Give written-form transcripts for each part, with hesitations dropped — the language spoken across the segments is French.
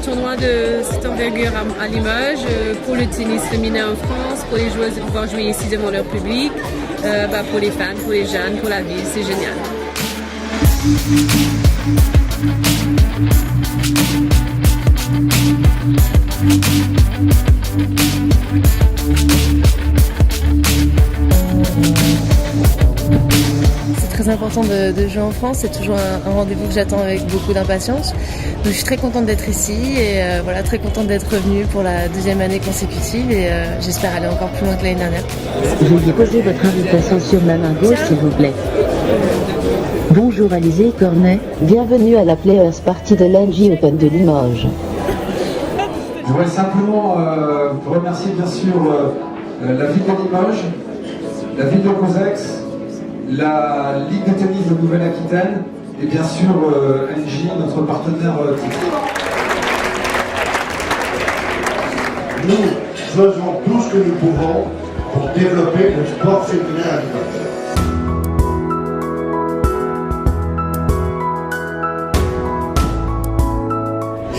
tournoi de cette envergure à Limoges pour le tennis féminin en France, pour les joueuses de pouvoir jouer ici devant leur public, pour les fans, pour les jeunes, pour la ville, c'est génial. C'est très important de jouer en France, c'est toujours un rendez-vous que j'attends avec beaucoup d'impatience. Donc je suis très contente d'être ici et très contente d'être revenue pour la deuxième année consécutive et j'espère aller encore plus loin que l'année dernière. Veuillez poser votre invitation sur ma main gauche s'il vous plaît. Bonjour Alizé Cornet, bienvenue à la Players Party de l'Engie Open de Limoges. Je voudrais simplement remercier bien sûr la ville de Limoges, la ville de Cosex, la Ligue de tennis de Nouvelle-Aquitaine et bien sûr Engie, notre partenaire titre. Nous faisons tout ce que nous pouvons pour développer le sport féminin à Limoges.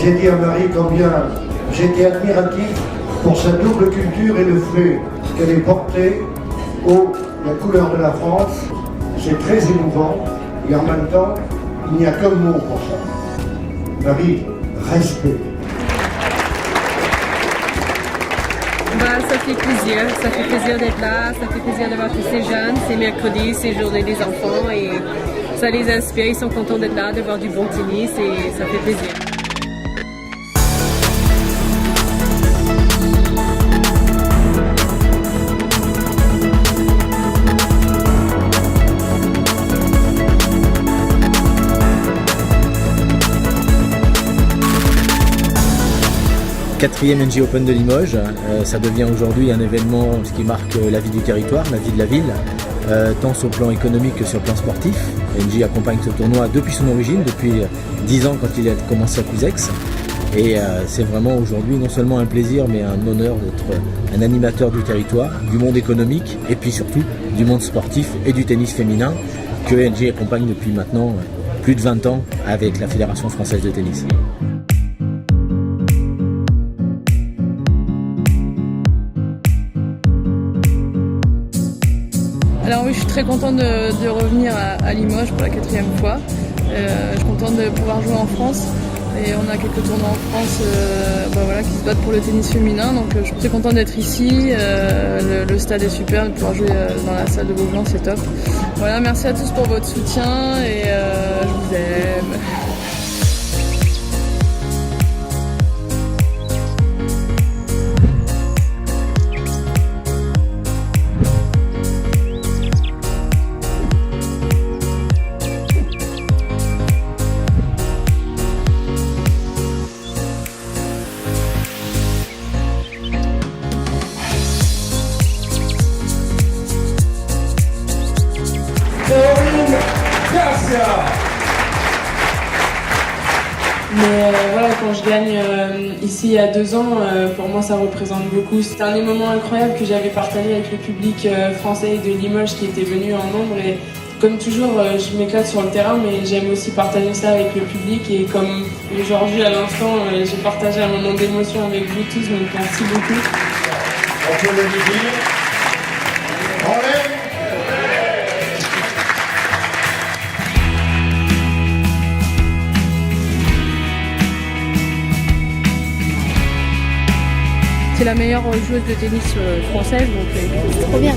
J'ai dit à Marie combien j'étais admiratif pour sa double culture et le fait qu'elle ait porté haut la couleur de la France. C'est très émouvant et en même temps, il n'y a qu'un mot pour ça. Marie, respect. Ça fait plaisir d'être là, ça fait plaisir d'avoir tous ces jeunes, c'est mercredi, c'est journée des enfants et ça les inspire, ils sont contents d'être là, de voir du bon tennis et ça fait plaisir. Quatrième Engie Open de Limoges, ça devient aujourd'hui un événement qui marque la vie du territoire, la vie de la ville, tant sur le plan économique que sur le plan sportif. Engie accompagne ce tournoi depuis son origine, depuis 10 ans quand il a commencé à Cusex. Et c'est vraiment aujourd'hui non seulement un plaisir mais un honneur d'être un animateur du territoire, du monde économique et puis surtout du monde sportif et du tennis féminin que Engie accompagne depuis maintenant plus de 20 ans avec la Fédération française de tennis. Alors oui, je suis très contente de revenir à Limoges pour la 4e fois. Je suis contente de pouvoir jouer en France et on a quelques tournois en France qui se battent pour le tennis féminin. Donc je suis très contente d'être ici. Le stade est super, de pouvoir jouer dans la salle de Beaublanc, c'est top. Voilà, merci à tous pour votre soutien et je vous aime. Mais voilà, quand je gagne ici il y a 2 ans, pour moi ça représente beaucoup. C'était un des moments incroyables que j'avais partagé avec le public français de Limoges qui était venu en nombre. Et comme toujours, je m'éclate sur le terrain, mais j'aime aussi partager ça avec le public. Et comme aujourd'hui à l'instant, j'ai partagé un moment d'émotion avec vous tous, donc merci beaucoup. On peut le dire. C'est la meilleure joueuse de tennis française, donc c'est trop bien.